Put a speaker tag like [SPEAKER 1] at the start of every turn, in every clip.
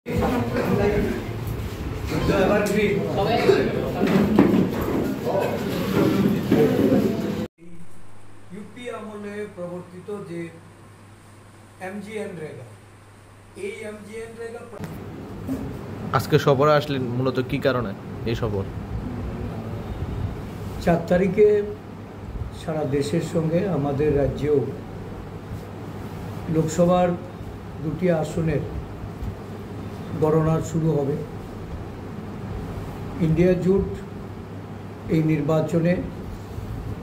[SPEAKER 1] UP আমলে প্রবর্তিত যে এমজিএনরেগা, এই এমজিএনরেগা
[SPEAKER 2] আজকে সফরে আসলেন মূলত কি কারণে এই সফর?
[SPEAKER 1] 4 তারিখে সারা দেশের সঙ্গে আমাদের রাজ্যেও লোকসভার 2টি আসনের গণনা শুরু হবে। ইন্ডিয়া জোট এই নির্বাচনে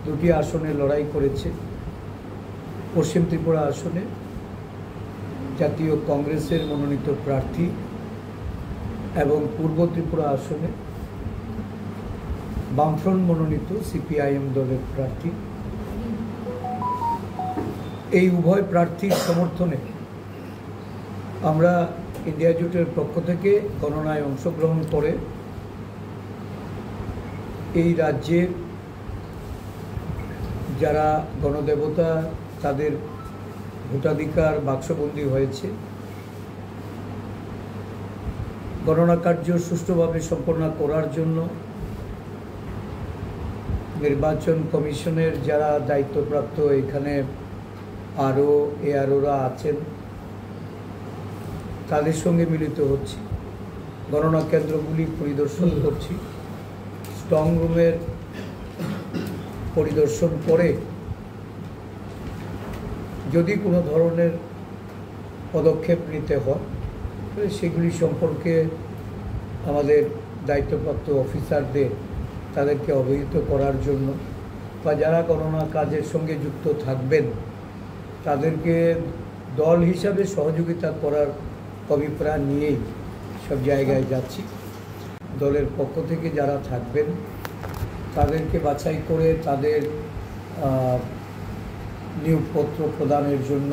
[SPEAKER 1] 2টি আসনে লড়াই করেছে। পশ্চিম ত্রিপুরা আসনে জাতীয় কংগ্রেসের মনোনীত প্রার্থী এবং পূর্ব ত্রিপুরা আসনে বামফ্রন্ট মনোনীত সিপিআইএম দলের প্রার্থী। এই উভয় প্রার্থীর সমর্থনে আমরা ইন্ডিয়া জোটের পক্ষ থেকে গণনায় অংশগ্রহণ করে এই রাজ্যে যারা গণদেবতা তাদের ভোটাধিকার বাক্সবন্দী হয়েছে, গণনা কার্য সুষ্ঠুভাবে সম্পন্ন করার জন্য নির্বাচন কমিশনের যারা দায়িত্বপ্রাপ্ত এখানে এআরওরা আছেন তাদের সঙ্গে মিলিত হচ্ছি, গণনা কেন্দ্রগুলি পরিদর্শন করছি, স্ট্রং রুমের পরিদর্শন করে যদি কোনো ধরনের পদক্ষেপ নিতে হয় সেগুলি সম্পর্কে আমাদের দায়িত্বপ্রাপ্ত অফিসারদের তাদেরকে অবহিত করার জন্য বা যারা গণনা কাজের সঙ্গে যুক্ত থাকবেন তাদেরকে দল হিসাবে সহযোগিতা করার অভিপ্রায় নিয়েই সব জায়গায় যাচ্ছি। দলের পক্ষ থেকে যারা থাকবেন তাদেরকে বাছাই করে তাদের নিয়োগপত্র প্রদানের জন্য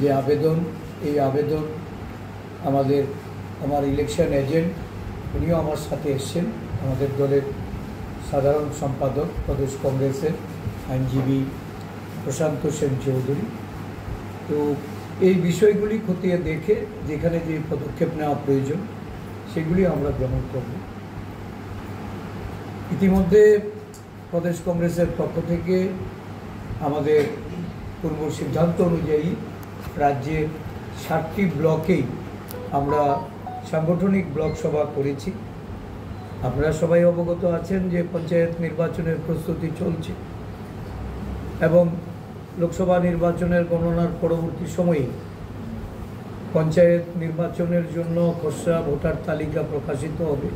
[SPEAKER 1] যে আবেদন, এই আবেদন আমার ইলেকশন এজেন্ট উনিও আমার সাথে এসছেন, আমাদের দলের সাধারণ সম্পাদক প্রদেশ কংগ্রেসের আইনজীবী প্রশান্ত সেন চৌধুরী। তো এই বিষয়গুলি খতিয়ে দেখে যেখানে যে পদক্ষেপ নেওয়া প্রয়োজন সেগুলি আমরা গ্রহণ করব। ইতিমধ্যে প্রদেশ কংগ্রেসের পক্ষ থেকে আমাদের পূর্ব সিদ্ধান্ত অনুযায়ী রাজ্যের 7টি ব্লকেই আমরা সাংগঠনিক ব্লক সভা করেছি। আপনারা সবাই অবগত আছেন যে পঞ্চায়েত নির্বাচনের প্রস্তুতি চলছে এবং লোকসভা নির্বাচনের গণনার পরবর্তী সময়ে পঞ্চায়েত নির্বাচনের জন্য খসড়া ভোটার তালিকা প্রকাশিত হবে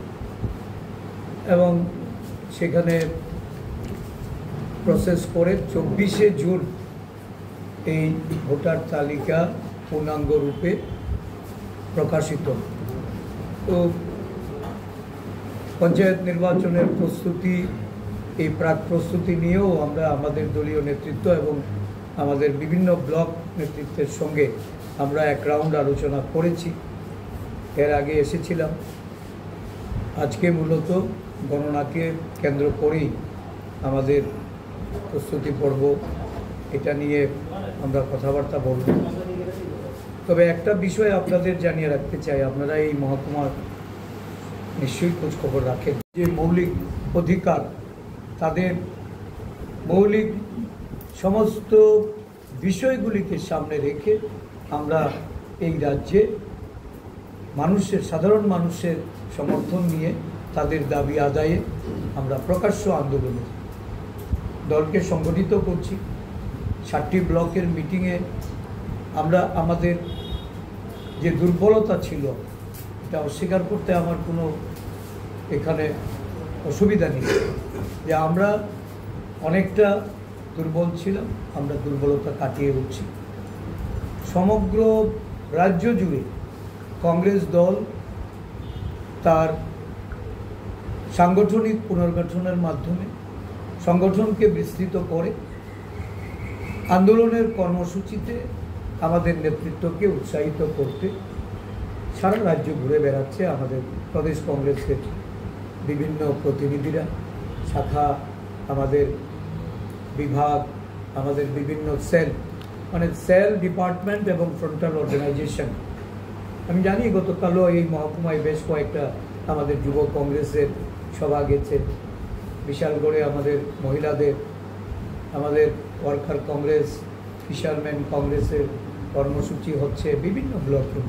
[SPEAKER 1] এবং সেখানে প্রসেস করে 24শে জুন এই ভোটার তালিকা পূর্ণাঙ্গ রূপে প্রকাশিত। তো পঞ্চায়েত নির্বাচনের প্রস্তুতি, এই প্রাক প্রস্তুতি নিয়েও আমরা আমাদের দলীয় নেতৃত্ব এবং আমাদের বিভিন্ন ব্লক নেতৃত্বের সঙ্গে আমরা এক রাউন্ড আলোচনা করেছি। এর আগে এসেছিলাম। আজকে মূলত গণনাকে কেন্দ্র করেই আমাদের প্রস্তুতি পর্ব, এটা নিয়ে আমরা কথাবার্তা বলব। তবে একটা বিষয় আপনাদের জানিয়ে রাখতে চাই, আপনারা এই মহকুমার নিশ্চয়ই খোঁজখবর রাখেন যে মৌলিক অধিকার, তাদের মৌলিক সমস্ত বিষয়গুলিকে সামনে রেখে আমরা এই রাজ্যে সাধারণ মানুষের সমর্থন নিয়ে তাদের দাবি আদায়ে আমরা প্রকাশ্য আন্দোলনে দলকে সংগঠিত করছি। 7টি ব্লকের মিটিংয়ে আমরা আমাদের যে দুর্বলতা ছিল এটা অস্বীকার করতে আমার কোনো এখানে অসুবিধা নেই, যে আমরা অনেকটা দুর্বল ছিলাম, আমরা দুর্বলতা কাটিয়ে উঠছি। সমগ্র রাজ্য জুড়ে কংগ্রেস দল তার সাংগঠনিক পুনর্গঠনের মাধ্যমে সংগঠনকে বিস্তৃত করে আন্দোলনের কর্মসূচিতে আমাদের নেতৃত্বকে উৎসাহিত করতে সারা রাজ্য ঘুরে বেড়াচ্ছে আমাদের প্রদেশ কংগ্রেসের বিভিন্ন প্রতিনিধিরা, শাখা, আমাদের বিভাগ, আমাদের বিভিন্ন সেল, মানে সেল, ডিপার্টমেন্ট এবং ফ্রন্টাল অর্গানাইজেশন আমি জানি গতকালও এই মহকুমায় বেশ কয়েকটা আমাদের যুব কংগ্রেসের সভা গেছে, বিশাল করে আমাদের মহিলাদের, আমাদের ওয়ার্কার কংগ্রেস, ফিশারম্যান কংগ্রেসের কর্মসূচি হচ্ছে বিভিন্ন ব্লকে।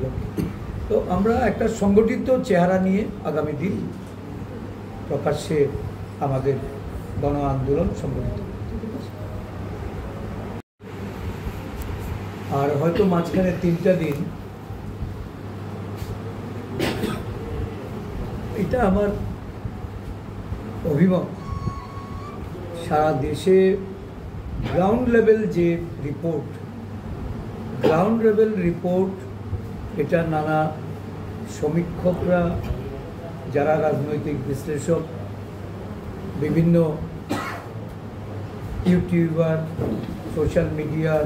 [SPEAKER 1] তো আমরা একটা সংগঠিত চেহারা নিয়ে আগামী দিন প্রকাশ্যে আমাদের গণ আন্দোলন সংগঠিত। আর হয়তো মাঝখানে 3টা দিন, এটা আমার অভিমত, সারা দেশে গ্রাউন্ড লেভেল যে রিপোর্ট, এটা নানা সমীক্ষকরা, যারা রাজনৈতিক বিশ্লেষক, বিভিন্ন ইউটিউবার, সোশ্যাল মিডিয়ার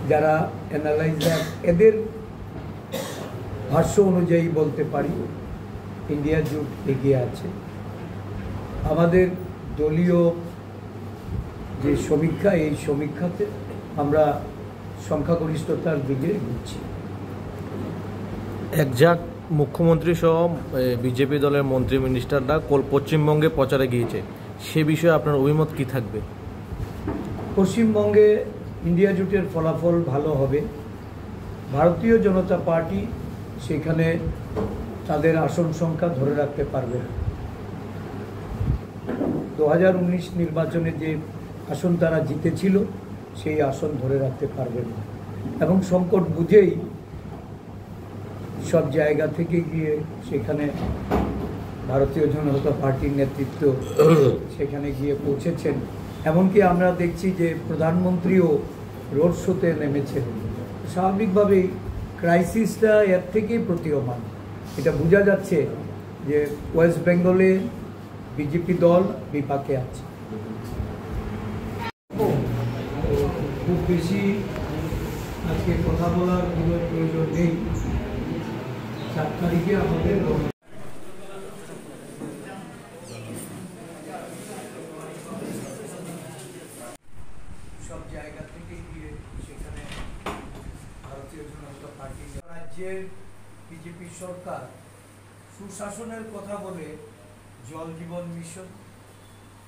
[SPEAKER 1] যারা অ্যানালাইজার, এদের ভাষ্য অনুযায়ী বলতে পারি ইন্ডিয়া জোট এগিয়ে আছে। আমাদের দলীয় যে সমীক্ষা, এই সমীক্ষাতে আমরা সংখ্যাগরিষ্ঠতার দিকে এগোচ্ছি।
[SPEAKER 2] একজাক মুখ্যমন্ত্রী সহ বিজেপি দলের মন্ত্রী মিনিস্টাররা পশ্চিমবঙ্গে প্রচারে গিয়েছে, সে বিষয়ে আপনার অভিমত কি থাকবে?
[SPEAKER 1] পশ্চিমবঙ্গে ইন্ডিয়া জোটের ফলাফল ভালো হবে। ভারতীয় জনতা পার্টি সেখানে তাদের আসন সংখ্যা ধরে রাখতে পারবে না। 2019 নির্বাচনে যে আসন তারা জিতেছিল, সেই আসন ধরে রাখতে পারবে না, এবং সংকট বুঝেই সব জায়গা থেকে গিয়ে সেখানে ভারতীয় জনতা পার্টির নেতৃত্ব সেখানে গিয়ে পৌঁছেছেন। এমনকি আমরা দেখছি যে প্রধানমন্ত্রীও রোড শোতে নেমেছেন। স্বাভাবিকভাবেই ক্রাইসিসটা এর থেকেই প্রতীয়মান। এটা বোঝা যাচ্ছে যে ওয়েস্ট বেঙ্গলে বিজেপি দল বিপাকে আছে। খুব বেশি আজকে কথা বলার কোনো প্রয়োজন নেই। 4 তারিখে আমাদের সব জায়গা থেকে গিয়ে সেখানে ভারতীয় জনতা পার্টি, রাজ্যের বিজেপি সরকার সুশাসনের কথা বলে জল জীবন মিশন,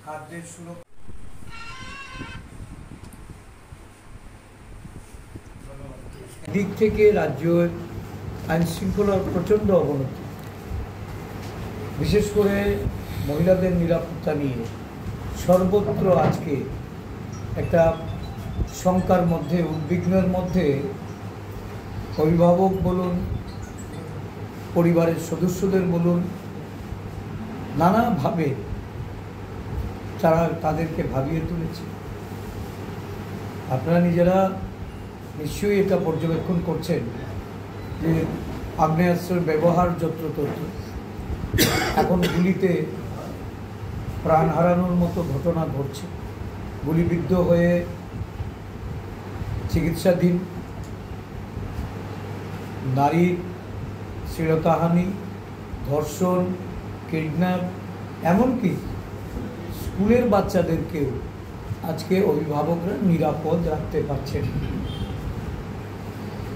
[SPEAKER 1] খাদ্যের সুরক্ষা, দিক থেকে রাজ্যের আইন শৃঙ্খলার প্রচণ্ড অবনতি, বিশেষ করে মহিলাদের নিরাপত্তা নিয়ে সর্বত্র আজকে একটা শঙ্কার মধ্যে, উদ্বিগ্নের মধ্যে অভিভাবক বলুন, পরিবারের সদস্যদের বলুন, নানাভাবে তারা তাদেরকে ভাবিয়ে তুলেছে। আপনারা নিজেরা নিশ্চয়ই এটা পর্যবেক্ষণ করছেন যে আগ্নেয়াস্ত্রের ব্যবহার যত্রতত্র, এখন গুলিতে প্রাণ হারানোর মতো ঘটনা ঘটছে, গুলিবিদ্ধ হয়ে চিকিৎসাধীন, নারীর শ্লীলতাহানি, ধর্ষণ, কিডন্যাপ, এমনকি স্কুলের বাচ্চাদেরকেও আজকে অভিভাবকরা নিরাপদ রাখতে পারছেন।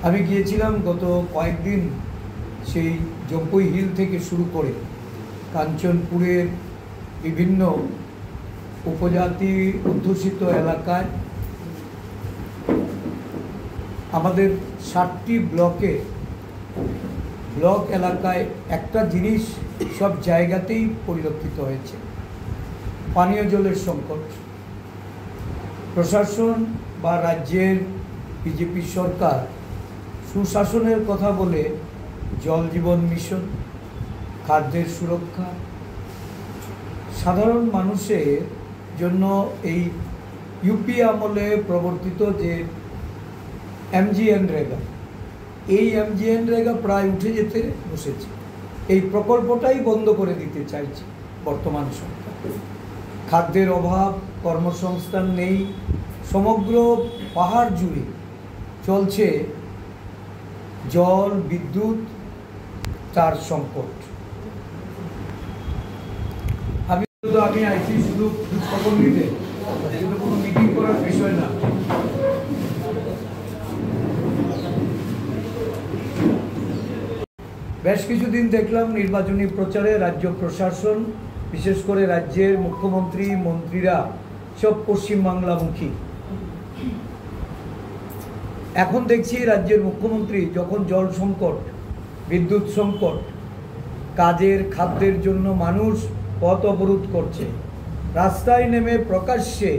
[SPEAKER 1] আমি গিয়েছিলাম গত কয়েকদিন সেই জম্পুই হিল থেকে শুরু করে কাঞ্চনপুরের বিভিন্ন উপজাতি অধ্যুষিত এলাকায়, আমাদের 7টি ব্লক এলাকায় একটা জিনিস সব জায়গাতেই পরিলক্ষিত হয়েছে, পানীয় জলের সংকট। প্রশাসন বা রাজ্যের বিজেপি সরকার সুশাসনের কথা বলে জল জীবন মিশন, খাদ্যের সুরক্ষা, সাধারণ মানুষের জন্য এই ইউপি আমলে প্রবর্তিত যে MGNREGA, এই MGNREGA প্রায় উঠে যেতে বসেছে। এই প্রকল্পটাই বন্ধ করে দিতে চাইছে বর্তমান সরকার। খাদ্যের অভাব, কর্মসংস্থান নেই, সমগ্র পাহাড় জুড়ে চলছে জল, বিদ্যুৎ, তার সংকট। আমি আইছি শুধু খবর নিতে, কিন্তু কোনো মিটিং করার বিষয় না। বেশ কিছুদিন দেখলাম নির্বাচনী প্রচারে রাজ্য প্রশাসন, বিশেষ করে রাজ্যের মুখ্যমন্ত্রী, মন্ত্রীরা সব পশ্চিমবাংলামুখী। এখন দেখছি রাজ্যের মুখ্যমন্ত্রী যখন জল সংকট, বিদ্যুৎ সংকট, কাজের খাদ্যের জন্য মানুষ পথ অবরোধ করছে, রাস্তায় নেমে প্রকাশ্যে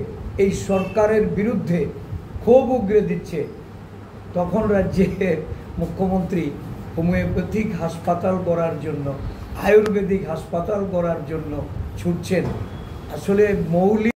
[SPEAKER 1] এই সরকারের বিরুদ্ধে ক্ষোভ উগরে দিচ্ছে, তখন রাজ্যের মুখ্যমন্ত্রী হোমিওপ্যাথিক হাসপাতাল করার জন্য, আয়ুর্বেদিক হাসপাতাল করার জন্য ছুটছেন। আসলে মৌলিক